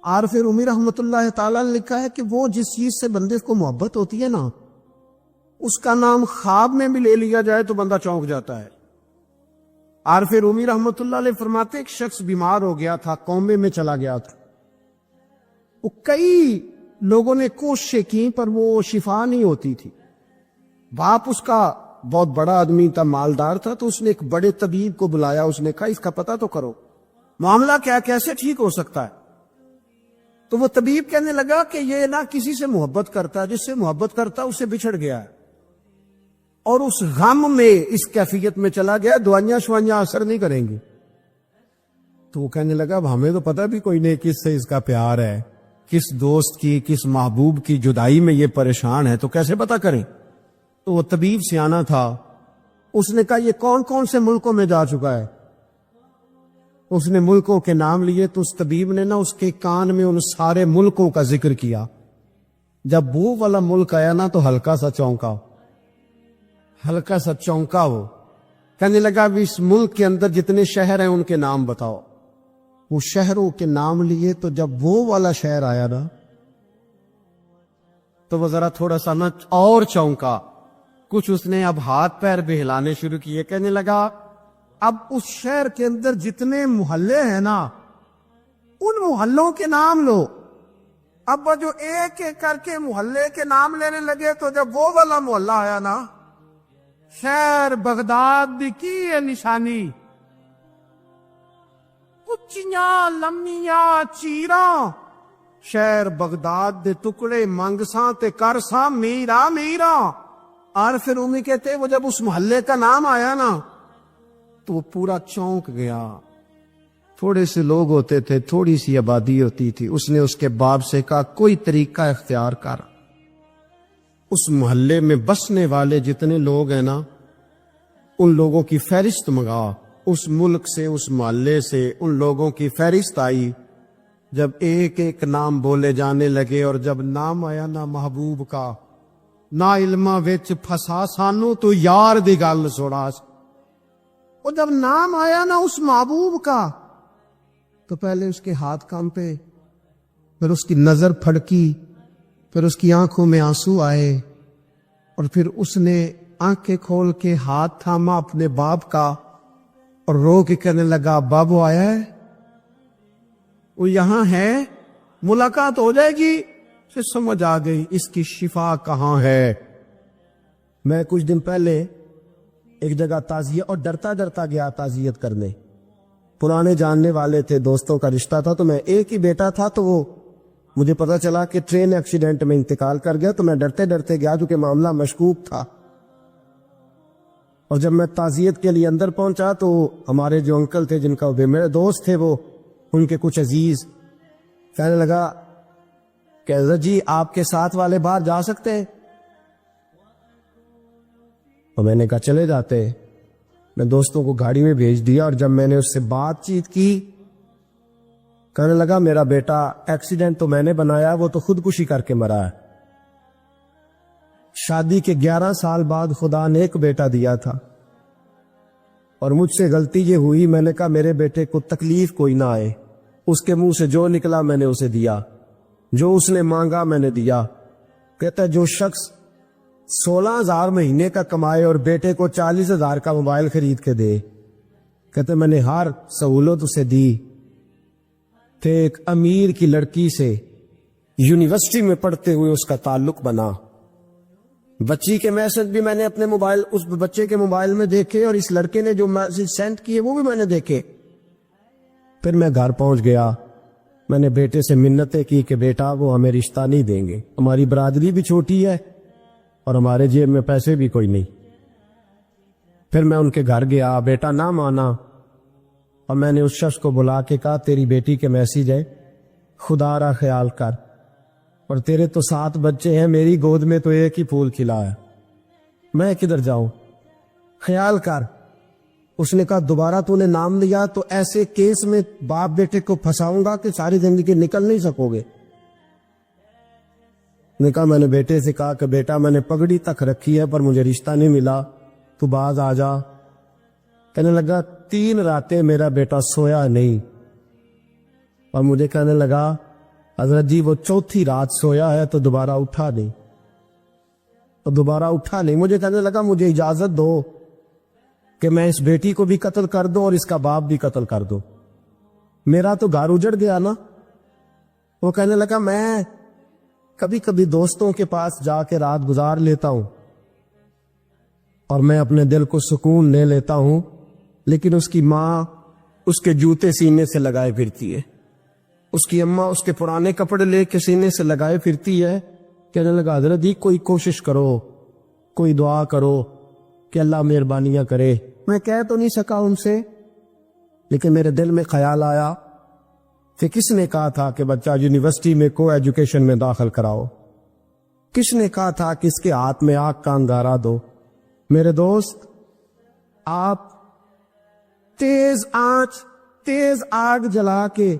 عارف رومی رحمۃ اللہ تعالی نے لکھا ہے کہ وہ جس چیز سے بندے کو محبت ہوتی ہے نا، اس کا نام خواب میں بھی لے لیا جائے تو بندہ چونک جاتا ہے۔ عارف رومی رحمۃ اللہ علیہ فرماتے ایک شخص بیمار ہو گیا تھا، کومے میں چلا گیا تھا، وہ کئی لوگوں نے کوششیں کی پر وہ شفا نہیں ہوتی تھی۔ باپ اس کا بہت بڑا آدمی تھا، مالدار تھا، تو اس نے ایک بڑے طبیب کو بلایا، اس نے کہا اس کا پتہ تو کرو معاملہ کیا، کیسے ٹھیک ہو سکتا ہے۔ تو وہ طبیب کہنے لگا کہ یہ نہ کسی سے محبت کرتا، جس سے محبت کرتا اس سے بچھڑ گیا ہے، اور اس غم میں اس کیفیت میں چلا گیا، دوائیاں شوائیاں اثر نہیں کریں گی۔ تو وہ کہنے لگا اب ہمیں تو پتہ بھی کوئی نہیں کس سے اس کا پیار ہے، کس دوست کی، کس محبوب کی جدائی میں یہ پریشان ہے، تو کیسے پتہ کریں۔ تو وہ طبیب سیانا تھا، اس نے کہا یہ کون کون سے ملکوں میں جا چکا ہے۔ اس نے ملکوں کے نام لیے تو اس طبیب نے نا اس کے کان میں ان سارے ملکوں کا ذکر کیا۔ جب وہ والا ملک آیا نا تو ہلکا سا چونکا وہ، کہنے لگا اب اس ملک کے اندر جتنے شہر ہیں ان کے نام بتاؤ۔ وہ شہروں کے نام لیے تو جب وہ والا شہر آیا نا تو وہ ذرا تھوڑا سا نا اور چونکا، کچھ اس نے اب ہاتھ پیر بھی ہلانے شروع کیے، کہنے لگا اب اس شہر کے اندر جتنے محلے ہیں نا ان محلوں کے نام لو۔ اب وہ جو ایک ایک کر کے محلے کے نام لینے لگے تو جب وہ والا محلہ آیا نا، شہر بغداد کی ہے نشانی، اچیاں لمیاں چیراں، شہر بغداد دے ٹکڑے منگساں تے کرساں میرا میرا۔ عارف رومی کہتے وہ جب اس محلے کا نام آیا نا تو وہ پورا چونک گیا۔ تھوڑے سے لوگ ہوتے تھے، تھوڑی سی آبادی ہوتی تھی، اس نے اس کے باپ سے کہا کوئی طریقہ اختیار کر، اس محلے میں بسنے والے جتنے لوگ ہیں نا ان لوگوں کی فہرست منگا۔ اس ملک سے، اس محلے سے ان لوگوں کی فہرست آئی۔ جب ایک ایک نام بولے جانے لگے اور جب نام آیا نا محبوب کا، نا علمہ وچ پھسا سانو تو یار دی گل سوڑا۔ اور جب نام آیا نا اس محبوب کا تو پہلے اس کے ہاتھ کانپے، پھر اس کی نظر پھڑکی، پھر اس کی آنکھوں میں آنسو آئے، اور پھر اس نے آنکھیں کھول کے ہاتھ تھاما اپنے باپ کا اور رو کے کہنے لگا بابو آیا ہے، وہ یہاں ہے، ملاقات ہو جائے گی۔ پھر سمجھ آ گئی اس کی شفا کہاں ہے۔ میں کچھ دن پہلے ایک جگہ تعزیت، اور ڈرتا ڈرتا گیا تعزیت کرنے، پرانے جاننے والے تھے، دوستوں کا رشتہ تھا، تو میں ایک ہی بیٹا تھا، تو وہ مجھے پتا چلا کہ ٹرین ایکسیڈنٹ میں انتقال کر گیا، تو میں ڈرتے ڈرتے گیا کیونکہ معاملہ مشکوک تھا۔ اور جب میں تعزیت کے لیے اندر پہنچا تو ہمارے جو انکل تھے، جن کا میرے دوست تھے، وہ ان کے کچھ عزیز، کہنے لگا کہ حضرت جی آپ کے ساتھ والے باہر جا سکتے ہیں؟ اور میں نے کہا چلے جاتے۔ میں دوستوں کو گاڑی میں بھیج دیا، اور جب میں نے اس سے بات چیت کی، کہنے لگا میرا بیٹا ایکسیڈنٹ تو میں نے بنایا، وہ تو خودکشی کر کے مرا ہے۔ شادی کے 11 سال بعد خدا نے ایک بیٹا دیا تھا، اور مجھ سے غلطی یہ ہوئی، میں نے کہا میرے بیٹے کو تکلیف کوئی نہ آئے، اس کے منہ سے جو نکلا میں نے اسے دیا، جو اس نے مانگا میں نے دیا۔ کہتا ہے جو شخص 16,000 مہینے کا کمائے اور بیٹے کو 40,000 کا موبائل خرید کے دے، کہتے میں نے ہر سہولت اسے دی۔ پھر ایک امیر کی لڑکی سے یونیورسٹی میں پڑھتے ہوئے اس کا تعلق بنا، بچی کے میسج بھی میں نے اپنے موبائل، اس بچے کے موبائل میں دیکھے، اور اس لڑکے نے جو میسج سینڈ کیے وہ بھی میں نے دیکھے۔ پھر میں گھر پہنچ گیا، میں نے بیٹے سے منتیں کی کہ بیٹا وہ ہمیں رشتہ نہیں دیں گے، ہماری برادری بھی چھوٹی ہے اور ہمارے جیب میں پیسے بھی کوئی نہیں۔ پھر میں ان کے گھر گیا، بیٹا نہ مانا، اور میں نے اس شخص کو بلا کے کہا تیری بیٹی کے میسج ہے، خدا را خیال کر، اور تیرے تو 7 بچے ہیں، میری گود میں تو ایک ہی پھول کھلا ہے، میں کدھر جاؤں، خیال کر۔ اس نے کہا دوبارہ تو نے نام لیا تو ایسے کیس میں باپ بیٹے کو پھنساؤں گا کہ ساری زندگی نکل نہیں سکو گے۔ نے کہا میں نے بیٹے سے کہا کہ بیٹا میں نے پگڑی تک رکھی ہے پر مجھے رشتہ نہیں ملا، تو باز آ جا۔ کہنے لگا 3 راتیں میرا بیٹا سویا نہیں، اور مجھے کہنے لگا حضرت جی وہ چوتھی رات سویا ہے تو دوبارہ اٹھا نہیں. مجھے کہنے لگا مجھے اجازت دو کہ میں اس بیٹی کو بھی قتل کر دوں اور اس کا باپ بھی قتل کر دوں. میرا تو گھر اجڑ گیا نا. وہ کہنے لگا میں کبھی کبھی دوستوں کے پاس جا کے رات گزار لیتا ہوں اور میں اپنے دل کو سکون لے لیتا ہوں, لیکن اس کی ماں اس کے جوتے سینے سے لگائے پھرتی ہے, اس کی اماں اس کے پرانے کپڑے لے کے سینے سے لگائے پھرتی ہے. کہنے لگا حضرت جی کوئی کوشش کرو, کوئی دعا کرو کہ اللہ مہربانیاں کرے. میں کہہ تو نہیں سکا ان سے, لیکن میرے دل میں خیال آیا کہ کس نے کہا تھا کہ بچہ یونیورسٹی میں کو ایجوکیشن میں داخل کراؤ, کس نے کہا تھا کہ اس کے ہاتھ میں آگ کا انگارہ دو. میرے دوست, آپ تیز آنچ تیز آگ جلا کے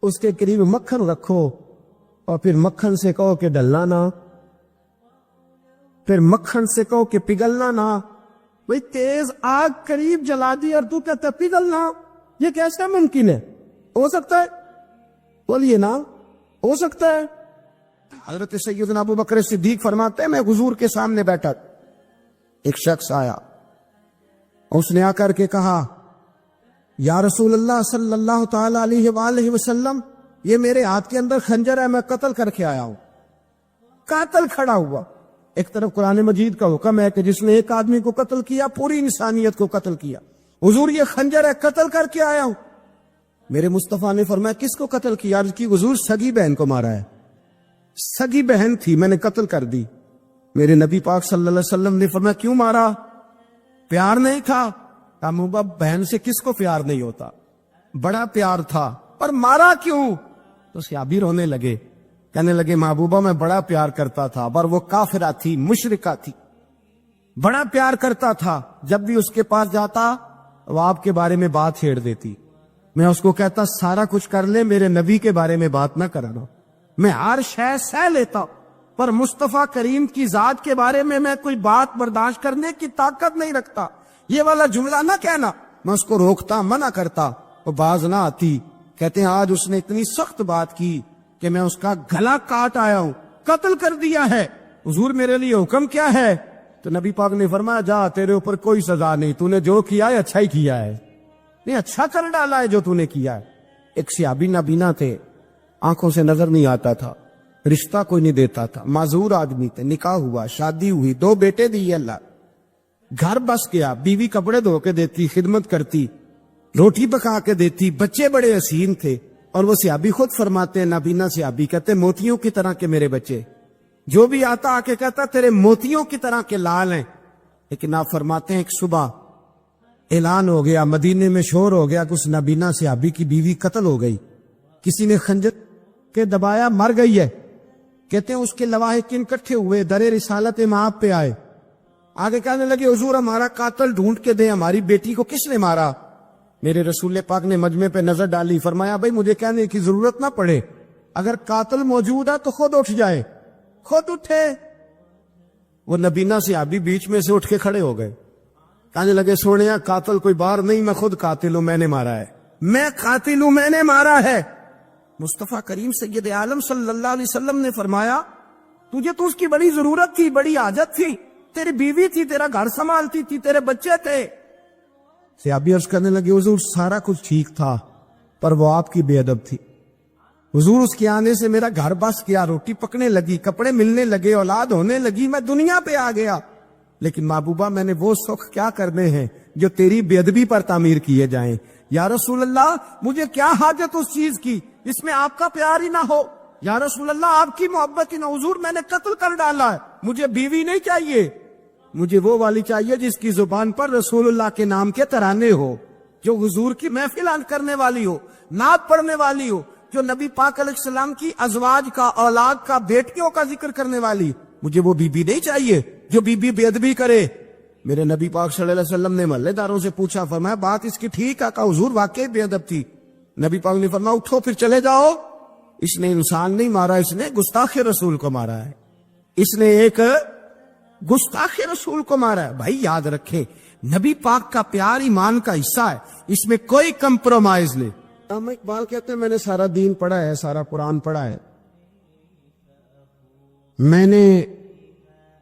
اس کے قریب مکھن رکھو اور پھر مکھن سے کہو کہ ڈلنا نہ, پھر مکھن سے کہو کہ پگھلنا نہ. بھئی تیز آگ قریب جلا دی اور تو کہتا پگھلنا, یہ کیسا ممکن ہے؟ ہو سکتا ہے؟ بولیے نا, ہو سکتا ہے؟ حضرت سیدنا ابو بکر صدیق فرماتے ہیں میں حضور کے سامنے بیٹھا, ایک شخص آیا, اس نے آ کر کے کہا یا رسول اللہ صلی اللہ تعالی علیہ وآلہ وسلم, یہ میرے ہاتھ کے اندر خنجر ہے, میں قتل کر کے آیا ہوں. قاتل کھڑا ہوا. ایک طرف قرآن مجید کا حکم ہے کہ جس نے ایک آدمی کو قتل کیا پوری انسانیت کو قتل کیا. حضور یہ خنجر ہے, قتل کر کے آیا ہوں. میرے مصطفیٰ نے فرمایا کس کو قتل کیا؟ عرض کی حضور سگی بہن کو مارا ہے. سگی بہن تھی, میں نے قتل کر دی. میرے نبی پاک صلی اللہ علیہ وسلم نے فرمایا کیوں مارا؟ پیار نہیں تھا؟ محبوبہ بہن سے کس کو پیار نہیں ہوتا, بڑا پیار تھا, پر مارا کیوں؟ تو صحابی رونے لگے, کہنے لگے محبوبہ میں بڑا پیار کرتا تھا, پر وہ کافرہ تھی, مشرکہ تھی, بڑا پیار کرتا تھا. جب بھی اس کے پاس جاتا وہ آپ کے بارے میں بات چھیڑ دیتی. میں اس کو کہتا سارا کچھ کر لے, میرے نبی کے بارے میں بات نہ کرانا. میں ہر شے سہ لیتا, پر مصطفیٰ کریم کی ذات کے بارے میں کوئی بات برداشت کرنے کی طاقت نہیں رکھتا. یہ والا جملہ نہ کہنا. میں اس کو روکتا, منع کرتا, وہ باز نہ آتی. کہتے ہیں آج اس نے اتنی سخت بات کی کہ میں اس کا گلا کاٹ آیا ہوں, قتل کر دیا ہے. حضور میرے لیے حکم کیا ہے؟ تو نبی پاک نے فرمایا جا, تیرے اوپر کوئی سزا نہیں, تو نے جو کیا ہے اچھا ہی کیا ہے, نہیں اچھا کر ڈالا ہے جو تو نے کیا ہے. ایک صحابی نابینا تھے, آنکھوں سے نظر نہیں آتا تھا, رشتہ کوئی نہیں دیتا تھا, معذور آدمی تھے, نکاح ہوا, شادی ہوئی, 2 بیٹے دیے اللہ, گھر بس گیا, بیوی کپڑے دھو کے دیتی, خدمت کرتی, روٹی پکا کے دیتی, بچے بڑے حسین تھے. اور وہ صحابی خود فرماتے ہیں, نابینا صحابی کہتے موتیوں کی طرح کے میرے بچے, جو بھی آتا آ کے کہتا تیرے موتیوں کی طرح کے لال ہیں. لیکن آپ فرماتے ہیں ایک صبح اعلان ہو گیا, مدینے میں شور ہو گیا کہ اس نابینا صحابی کی بیوی قتل ہو گئی, کسی نے خنجر کے دبایا, مر گئی ہے. کہتے ہیں اس کے لواحقین اکٹھے ہوئے, در رسالت امام پہ آئے, آگے کہنے لگے حضور ہمارا قاتل ڈھونڈ کے دیں, ہماری بیٹی کو کس نے مارا؟ میرے رسول پاک نے مجمع پہ نظر ڈالی, فرمایا بھائی مجھے کہنے کی ضرورت نہ پڑے, اگر قاتل موجود ہے تو خود اٹھ جائے. خود اٹھے. وہ نبینا صحابی بیچ میں سے اٹھ کے کھڑے ہو گئے, کہنے لگے سونیا قاتل کوئی باہر نہیں, میں خود قاتل ہوں, میں نے مارا ہے, میں قاتل ہوں, میں نے مارا ہے. مصطفیٰ کریم سید عالم صلی اللہ علیہ وسلم نے فرمایا تجھے تو اس کی بڑی ضرورت تھی, بڑی حاجت تھی, تیری بیوی تھی, تیرا گھر سنبھالتی تھی, تیرے بچے تھے. صحابی عرض کرنے لگے حضور سارا کچھ ٹھیک تھا, پر وہ آپ کی بے ادب تھی. حضور اس کے آنے سے میرا گھر بس گیا, روٹی پکنے لگی, کپڑے ملنے لگے, اولاد ہونے لگی, میں دنیا پہ آ گیا. لیکن محبوبہ میں نے وہ سخ کیا کرنے ہیں جو تیری بے ادبی پر تعمیر کیے جائیں. یا رسول اللہ مجھے کیا حاجت اس چیز کی اس میں آپ کا پیار ہی نہ ہو, یا رسول اللہ آپ کی محبت ہی نہ. حضور میں نے قتل کر ڈالا ہے, مجھے بیوی نہیں چاہیے, مجھے وہ والی چاہیے جس کی زبان پر رسول اللہ کے نام کے ترانے ہو, جو حضور کی محفل کرنے والی ہو, نعت پڑھنے والی ہو, جو نبی پاک علیہ السلام کی ازواج کا, اولاد کا, بیٹیوں کا ذکر کرنے والی. مجھے وہ بی بی نہیں چاہیے جو بی بی بے ادبی کرے. میرے نبی پاک صلی اللہ علیہ وسلم نے محلے داروں سے پوچھا, فرمایا بات اس کی ٹھیک ہے؟ کہا حضور واقعی بے ادب تھی. نبی پاک نے فرمایا اٹھو پھر چلے جاؤ, اس نے انسان نہیں مارا, اس نے گستاخ رسول کو مارا ہے, اس نے ایک گستاخ رسول کو مارا ہے. بھائی یاد رکھیں نبی پاک کا پیار ایمان کا حصہ ہے, اس میں کوئی کمپرومائز نہیں, علامہ اقبال کہتے ہیں میں نے سارا دین پڑھا ہے، سارا قرآن پڑھا ہے، میں نے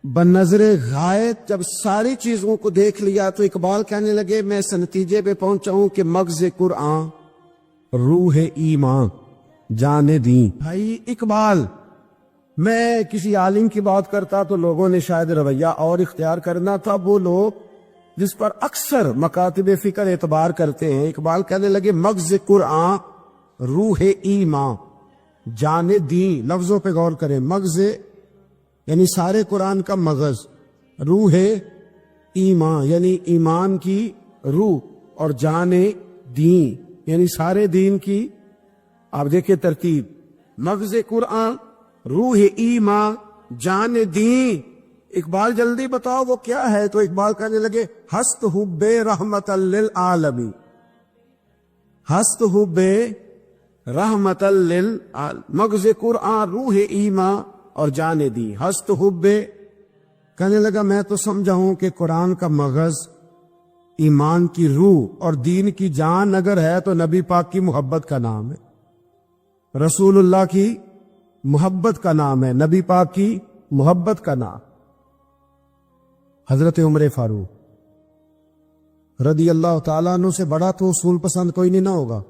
بنظر غائب جب ساری چیزوں کو دیکھ لیا تو اقبال کہنے لگے میں اس نتیجے پہ پہنچا ہوں کہ مغز قرآن روح ایمان جان دین۔ بھائی اقبال، میں کسی عالم کی بات کرتا تو لوگوں نے شاید رویہ اور اختیار کرنا تھا، وہ لوگ جس پر اکثر مکاتب فکر اعتبار کرتے ہیں۔ اقبال کہنے لگے مغز قرآن روح ایمان جان دین۔ لفظوں پہ غور کریں، مغز یعنی سارے قرآن کا مغز، روح ایمان یعنی ایمان کی روح، اور جان دین یعنی سارے دین کی۔ آپ دیکھیں ترتیب، مغز قرآن روح ایمان جان دین۔ اقبال جلدی بتاؤ وہ کیا ہے؟ تو اقبال کہنے لگے ہست حب رحمت للعالمین، ہست حب رحمت للعالمین، مغز قرآن روح ایمان اور جان دی۔ ہست حب، کہنے لگا میں تو سمجھا ہوں کہ قرآن کا مغز ایمان کی روح اور دین کی جان اگر ہے تو نبی پاک کی محبت کا نام ہے، رسول اللہ کی محبت کا نام ہے، نبی پاک کی محبت کا نام۔ حضرت عمر فاروق رضی اللہ تعالیٰ عنہ سے بڑا تو اصول پسند کوئی نہیں نہ ہوگا،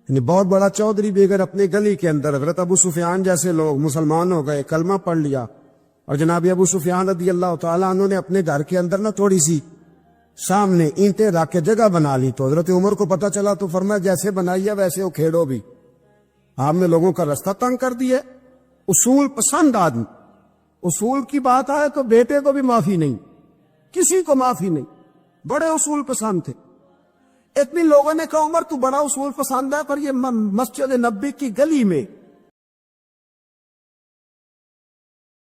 یعنی بہت بڑا چودھری بھی اگر اپنے گلی کے اندر حضرت ابو سفیان جیسے لوگ مسلمان ہو گئے، کلمہ پڑھ لیا، اور جناب ابو سفیان رضی اللہ تعالیٰ عنہ نے اپنے گھر کے اندر نہ تھوڑی سی سامنے اینٹیں رکھ کے جگہ بنا لی، تو حضرت عمر کو پتہ چلا تو فرمایا جیسے بنائی ہے ویسے وہ کھیڑو بھی، آپ نے لوگوں کا رستہ تنگ کر دیا۔ اصول پسند آدمی، اصول کی بات آئے تو بیٹے کو بھی معافی نہیں، کسی کو معافی نہیں، بڑے اصول پسند تھے۔ اتنی لوگوں نے کہا عمر تو بڑا اصول پسند ہے، پر یہ مسجد نبی کی گلی میں